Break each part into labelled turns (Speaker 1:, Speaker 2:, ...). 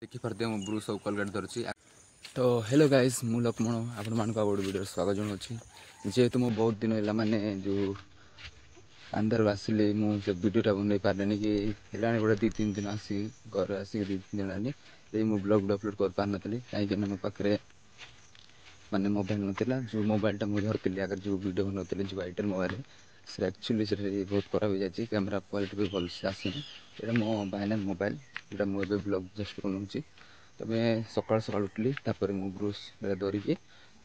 Speaker 1: देखिपे मु ब्रुश और कोलगेट धरची। तो हेलो गाइस मु लक्ष्मण आपण मानक गोटे वीडियो स्वागत जनाऊँ। जेहेतु मु बहुत दिन है माने जो अंदर आसिले मुझे वीडियोटा बनई पारे कि है गोटे 2-3 दिन आसी घर आसिक 2-3 दिन आनी ये ब्लॉग अपलोड कर पार नी कहीं मो पाखे माने मोबाइल नाला जो मोबाइलटा मुझे धरती आगे जो वीडियो बनौली जो आइटल मोबाइल से एक्चुअली से बहुत खराब हो जाए कैमेरा क्वालिटी भी भलसे आसनी। ये मो फाइनाल मोबाइल जोटा मुझे ब्लॉग जस्ट बनाऊँगी। तो मैं सकाल सकाल उठली तापर मु ब्रुश धरिकी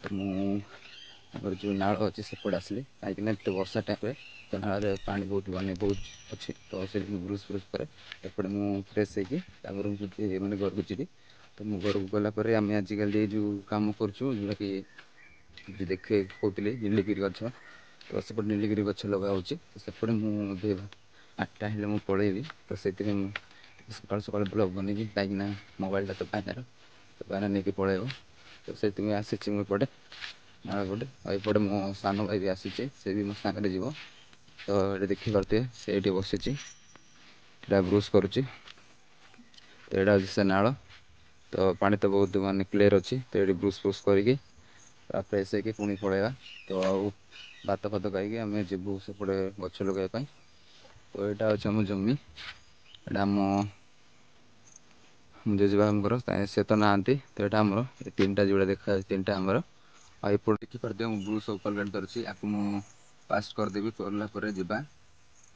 Speaker 1: तो मुझे जो नाल अच्छी सेपट आसली कहीं वर्षा टाइम तो नाल पानी बहुत बने बहुत अच्छी तो से ब्रुश ब्रुश पर एपटे मुझे फ्रेश होकर मैंने घर को जी। तो मु घर को गलापर आम आजिकल जो कम करा कि देखे कहते नीलगिरी गछ तो सेपटे नीलगिरी गछ लगा सेपटे मुझे 8टा हेल्ले मुझे पलैबी तो से सकाल सकाल ब्लॉग बन कहीं मोबाइलटा तो फाइनाल तो फाइनाल नहीं पलैब तो से आसी मुझे नाड़ पटे और मो सान भाई भी आसी से भी मो सागर जीव तो ये देखिपे से बसी ब्रुश करुच्ची तो यहाँ हूँ से नाल तो पानी तो बहुत मानने क्लीयर अच्छी तो ये ब्रुश ब्रुश करके फ्रेश होगी पुणी पलैया तो आउ भात फात खाई आम जीवु सेपटे गछ लगाइबाई। तो यहाँ हूँ आम जमी एटा आम जेजेबाबा से तो नहांती तो यहाँ आमर 3टा जोड़ा देखा 3टा आमर आईपट देखिपे मुझे ब्रुश और कोलगेट धरची आपको मुझे पास करदेवी करला जावा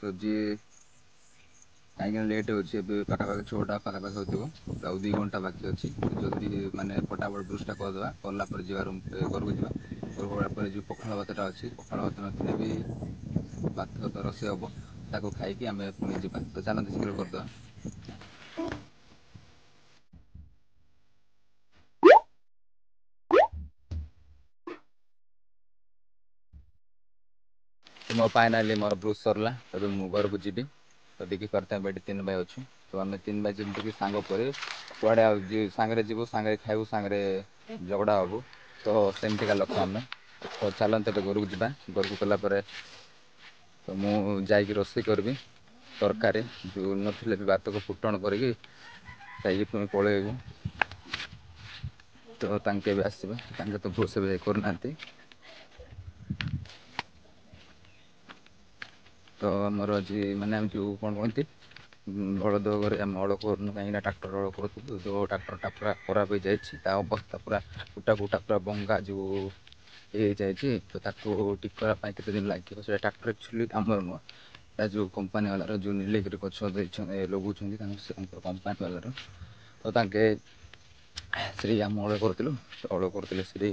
Speaker 1: तो जी कहीं लेट हो पाखापाखि 6टा पाखापाखि हो 2 घंटा बाकी अच्छी जल्दी माने फटाफट ब्रुशटा करदे कलापर जा रूम घर को जा घर गला जो पखाड़ भातटा अच्छी पखाड़ भात ना भी भात तो रोषे हम ताको खाई आम पुणी जा तो चलते शीघ्र करदे। मो फाइनाली मोर ब्रुश सरला तब मु घर को जी तो देखिए करते हैं 3 भाई अच्छे तो आम 3 भाई जमीक सांग पर कड़े सांगे जीव सांगे खाइबू सांगे झगड़ा हबू तो सेमती लक्ष्य आम तो चलते घर को जा घर को गलापर तो मुझे रोषे करी तरकारी जो नथिले भी भात को फुटण करके पुणी पलैबू तो तांके भी आसवे तो भोसे भी करना तो आमर आज माने जो कौन कहती बलद घरे आम हल कर कहीं ट्राक्टर हल कर जो ट्राक्टरटा पूरा खराब हो जाए अवस्था पूरा कुटा कुटा पूरा बंगा जो ये जाए तो ठीक करने केते दिन लगे से ट्राक्टर एक्चुअली आमर नुह जो कंपानी वाला जो नीलगिरी गछ लगुच कंपानी वाला तो ताके श्री आम हल करूँ तो हल करते श्री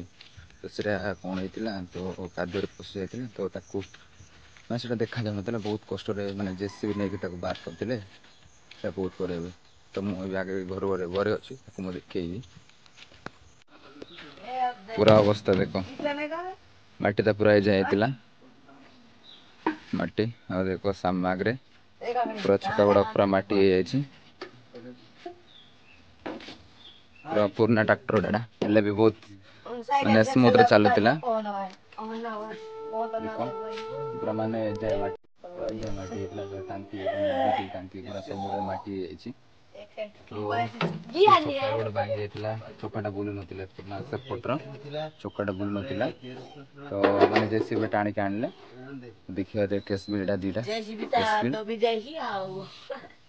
Speaker 1: तो सीटा कौन होता तो कादुरे पशि जाता तो ताकू मैं सीटा देखा जाऊन बहुत कष्ट मैंने जेसीबी नहीं बाहर करते बहुत पर तो मुझे आगे घर घरे अच्छी मुझे देखी पूरा अवस्था देख मटीटा पूरा जाइला मटी आ देख साम आगे पूरा छका गुड़ा पूरा मटी पूरा पुराना ट्रैक्टर डाटा हेल्ले भी बहुत माने स्मूथ रे चलुला पूरा माने जय माटी टांकी टांकी पूरा सब माटी चकाटा बुलू ना सेपटर चकाटा बुलू ना तो मैंने जेसीबी टाणी आणले देखिए केस बिलटा दीटा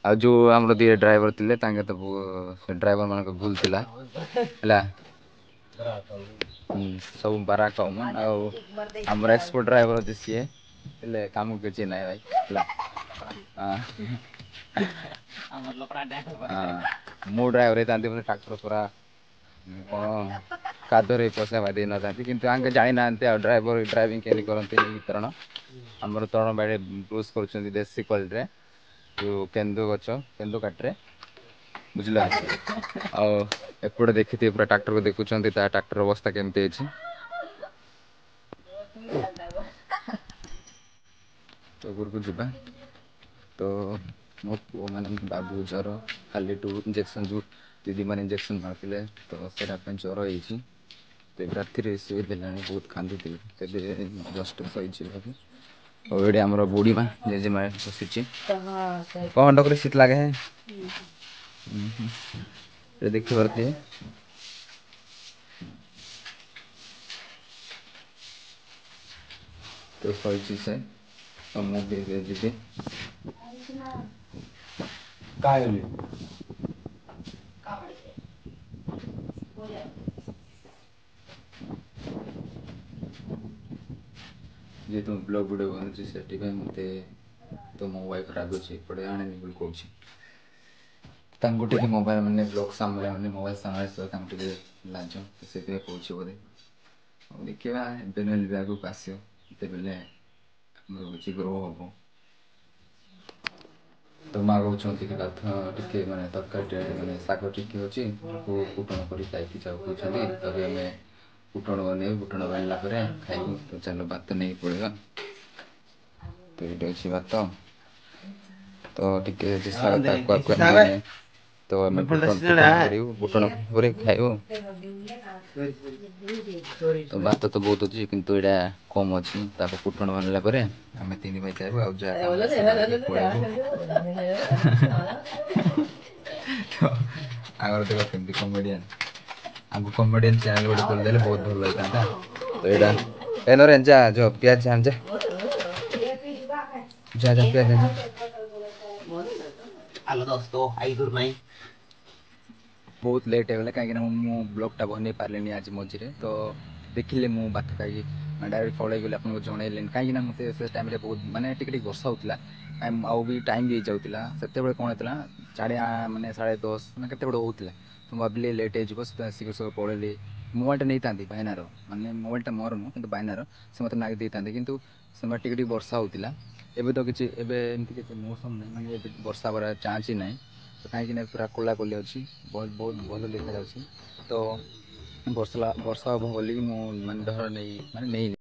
Speaker 1: आ जो आम दी ड्राइवर थे तो ड्राइवर मान भूल है सब बारा कम आम एक्सपोर्ट ड्राइवर अच्छे सी कम किसी ना भाई मो ड्राइवर होता ट्राक्टर पूरा कौन कादर पशा दे ना कि आगे जानी ना ड्राइवर ड्राइविंग केमी करते कारण आमर तरण बाड़े ब्रुश कर देसी क्वालिटी जो केन्दु गच केन्दु काटे बुझल आपटे देखी पूरा ट्रैक्टर को देखुं ट्रैक्टर अवस्था केमती तो घर को जा तो मो पु मैंने बाबू ज्वर खाली इंजेक्शन जो दीदी मैंने इंजेक्शन मारते तो से ज्वर हो तो राति शुई देला बहुत कांदी जस्ट सही और ये आमर बुढ़ी माँ जेजेमा बसी कौन डर शीत लगे ଦେଖିପାରୁଥିବେ ତ କହିଛି ସେ ତ ମୁଁ ବି ଯିବି କାହିଁକି ଯେହେତୁ ବ୍ଲଗ୍ ଭିଡ଼ିଓ ବନୁଛି ସେଥିପାଇଁ ମୋତେ ତ ମୋ ୱାଇଫ୍ ରାଗୁଛି ଏପଟେ ଆଣିନି ବୋଲି କହୁଛି ତାଙ୍କୁ ଟିକେ ମୋବାଇଲ ମାନେ ବ୍ଲଗ୍ ସାମ୍ନାରେ ମାନେ ମୋବାଇଲ ସାମ୍ନାରେ ତାଙ୍କୁ ଟିକେ ଲାଜ ସେଥିପାଇଁ କହୁଛି ବୋଧେ ଆଉ ଦେଖିବା ଏବେ ନହେଲେ ବି ଆଗକୁ ଆସିବ ସେତେବେଳେ ଆମର କିଛି ଗ୍ରୋ ହବ ତ ମାଆ କହୁଛନ୍ତି କି ଭାତ ଟିକେ ମାନେ ତରକାରୀ ମାନେ ଶାଗ ଟିକେ ଅଛି ତାକୁ ଫୁଟଣ କରି ଖାଇକି ଯାଉ କହୁଛନ୍ତି ତବେ ଆମେ ଫୁଟଣ ବନେଇବୁ ଫୁଟଣ ବନେଇଲା ପରେ ଖାଇବୁ ତ ଚାଲ ଭାତ ନେଇକି ପଳେଇବା ତ ଏଇଠି ଅଛି ଭାତ ତ ଟିକେ ତ ଆମେ ଫୁଟଣ କରିବୁ ଫୁଟଣ ପରେ ଖାଇବୁ ତ ଭାତ ତ ବହୁତ ଅଛି କିନ୍ତୁ ଏଇଟା କମ୍ ଅଛି ତାପରେ ଫୁଟଣ ବନେଇଲା ପରେ ଆମେ 3 ଭାଇ ଖାଇବୁ ଆଉ ଯାହା ଆମର ଦେଖ କେମିତି କମେଡ଼ିଆନ୍ ଆମକୁ କମେଡ଼ିଆନ୍ ଚ୍ୟାନେଲ୍ ଗୋଟେ ଖୋଲିଦେଲେ ବହୁତ ଭଲ ହେଇଥାନ୍ତା ତ ଏଇଟା ଏ ନରେନ୍ ଯା ଯ ପିଆଜ ଆଣ ଯା ପିଆଜ ଆଣ ବହୁତ ଲେଟ୍ ହେଇଗଲା କାହିଁକିନା ମୁଁ ବ୍ଲଗ୍ଟା ବନେଇ ପାରିଲିନି ଆଜି ମଝିରେ ତ ଦେଖିଲେ ମୁଁ ଭାତ ଖାଇକି ଡାଇରେକ୍ଟ ପଳେଇଗଲି ଆପଣଙ୍କୁ ଜଣେଇଲିନି କାହିଁକିନା ମୋତେ ସେ ଟାଇମ୍ରେ ବହୁତ ମାନେ ଟିକେ ବର୍ଷା ହେଉଥିଲା ଆଉ ବି ଟାଇମ୍ ବି ହେଇଯାଉଥିଲା ସେତେବେଳେ କ'ଣ ହେଇଥିଲା ମାନେ 10:30 ମାନେ କେତେବେଳେ ହେଉଥିଲା ତ ମୁଁ ଭାବିଲି ଲେଟ୍ ହେଇଯିବ ସେଥିପାଇଁ ଆସିକି ସବୁ ପଳେଇଲି ମୋବାଇଲଟା ନେଇଥାନ୍ତି ଭାଇନାର ମାନେ ମୋବାଇଲଟା ମୋର ନୁହଁ କିନ୍ତୁ ଭାଇନାର ସେ ମୋତେ ନାଗି ଦେଇଥାନ୍ତି କିନ୍ତୁ ସେମାନେ ଟିକେ ବର୍ଷା ହେଉଥିଲା ଏବେ ତ କିଛି ଏବେ ଏମିତି କିଛି ମୌସମ ନାହିଁ ମାନେ ଏବେ ବର୍ଷା ହେବାର ଚାନ୍ସ ହିଁ ନାହିଁ ତ କାହିଁକିନା ପୁରା କୋଲା କୋଲି ଅଛି ବହୁତ ଭଲ ଦେଖାଯାଉଛି ତ ବର୍ଷା ହେବ ବୋଲି ମୁଁ ମାନେ ଧର ନେଇନି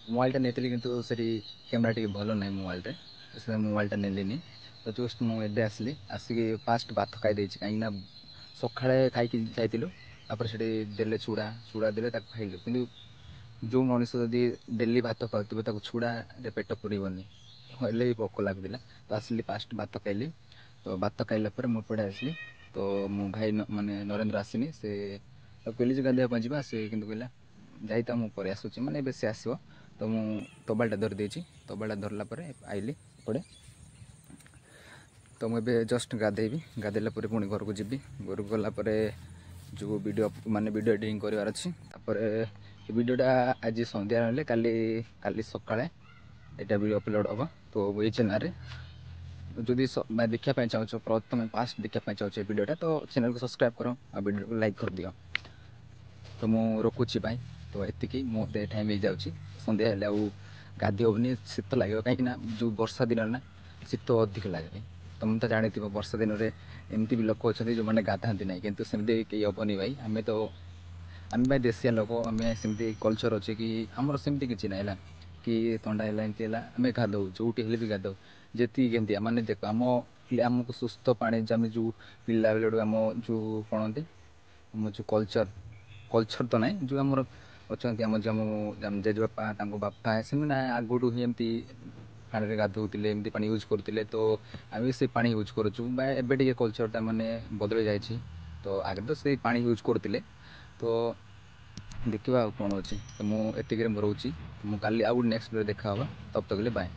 Speaker 1: ମୋବାଇଲଟା ନେଇଥିଲି କିନ୍ତୁ ସେଠି କ୍ୟାମେରା ଟିକେ ଭଲ ନାହିଁ ମୋବାଇଲରେ ସେଥିପାଇଁ ମୋବାଇଲଟା ନେଲିନି ତ ଜଷ୍ଟ ମୁଁ ଏବେ ଆସିକି ଫାଷ୍ଟ ଭାତ ଖାଇ ଦେଇଛି କାହିଁକିନା ସକାଳେ ଖାଇକି ଯାଇଥିଲୁ ତାପରେ ସେଠି ଦେଲେ ଚୁଡ଼ା ଦେଲେ ତାକୁ ଖାଇଲୁ କିନ୍ତୁ ଯେଉଁ ମଣିଷ ଯଦି ଡେଲି ଭାତ ଖାଉଥିବ ତାକୁ ଚୁଡ଼ାରେ ପେଟ ପୁରିବନି ହେଲେ ବି ଭୋକ ଲାଗୁଥିଲା ତ ଆସିଲି ଫାଷ୍ଟ ଭାତ ଖାଇଲି ତ ଭାତ ଖାଇଲା ପରେ ମୁଁ ଏପଟେ ଆସିଲି ତ ମୋ ଭାଇ ମାନେ ନରେନ୍ଦ୍ର ଆସିନି ସେ କହିଲି ଯେ ଗାଧୋଇବା ପାଇଁ ଯିବା ସେ କିନ୍ତୁ କହିଲା ଯାଇତା ମୁଁ ପରେ ଆସୁଛି ମାନେ ଏବେ ସେ ଆସିବ ତ ମୁଁ ତବାଲଟା ଧରି ଦେଇଛି ତବାଲଟା ଧରିଲା ପରେ ଆଇଲି ଏପଟେ ତ ମୁଁ ଏବେ ଜଷ୍ଟ ଗାଧେଇଲା ପରେ ପୁଣି ଘରକୁ ଯିବି ଘରକୁ ଗଲା ପରେ ଯେଉଁ ଭିଡ଼ିଓ ଏଡ଼ିଟିଂ କରିବାର ଅଛି ତାପରେ ଏ ଭିଡ଼ିଓଟା ଆଜି ସନ୍ଧ୍ୟା ହେଲେ କାଲି ସକାଳେ ଏଇଟା ବି ଅପଲୋଡ଼ ହେବ ତ ଏଇ ଚ୍ୟାନେଲ୍ରେ ଯଦି ଦେଖିବା ପାଇଁ ଚାହୁଁଛ ପ୍ରଥମେ ଫାଷ୍ଟ ଦେଖିବା ପାଇଁ ଚାହୁଁଛ ଏ ଭିଡ଼ିଓଟା ତ ଚ୍ୟାନେଲକୁ ସବସ୍କ୍ରାଇବ୍ କର ଆଉ ଭିଡ଼ିଓକୁ ଲାଇକ୍ କରିଦିଅ ତ ମୁଁ ରଖୁଛି ଭାଇ ତ ଏତିକି ମୋତେ ଟାଇମ୍ ହେଇଯାଉଛି ସନ୍ଧ୍ୟା ହେଲେ ଆଉ ଗାଧୋଇ ହେବନି ଶୀତ ଲାଗିବ କାହିଁକିନା ଯେଉଁ ବର୍ଷା ଦିନ ନା ଶୀତ ଅଧିକ ଲାଗେ ତୁମେ ତ ଜାଣିଥିବ ବର୍ଷା ଦିନରେ ଏମିତି ବି ଲୋକ ଅଛନ୍ତି ଯେଉଁମାନେ ଗାଧାନ୍ତି ନାହିଁ କିନ୍ତୁ ସେମିତି କେହି ହେବନି ଭାଇ ଆମେ ଭାଇ ଦେଶିଆ ଲୋକ ଆମେ ସେମିତି କଲଚର୍ ଅଛି କି ଆମର ସେମିତି କିଛି ନାହିଁ ହେଲା କି ଥଣ୍ଡା ହେଲା ଏମିତି ହେଲା ଆମେ ଗାଧୋଉ ଯେଉଁଠି ହେଲେ ବି ଗାଧୋଉ ଯେତିକି କେମିତି ମାନେ ଦେଖ ଆମକୁ ସୁସ୍ଥ ପାଣି ଆମେ ଯେଉଁ ପିଲା ବେଳଠୁ ଆମ ଯେଉଁ କଣନ୍ତି ଆମ ଯେଉଁ କଲଚର୍ ତ ନାହିଁ ଯେଉଁ ଆମର ଅଛନ୍ତି ଆମ ଜେଜେବାପା ତାଙ୍କ ବାପା ସେମାନେ ଆଗଠୁ ହିଁ ଏମିତି ପାଣିରେ ଗାଧୋଉଥିଲେ ଏମିତି ପାଣି ୟୁଜ୍ କରୁଥିଲେ ତ ଆମେ ସେ ପାଣି ୟୁଜ୍ କରୁଛୁ ବା ଏବେ ଟିକେ କଲଚର୍ଟା ମାନେ ବଦଳି ଯାଇଛି ତ ଆଗରେ ତ ସେଇ ପାଣି ୟୁଜ୍ କରୁଥିଲେ ତ ଦେଖିବା ଆଉ କ'ଣ ଅଛି ତ ମୁଁ ଏତିକିରେ ରହୁଛି ମୁଁ କାଲି ଆଉ ନେକ୍ସଟ ଭିଡ଼ିଓ ଦେଖା ହେବା ତବ ତକ ବାଏ।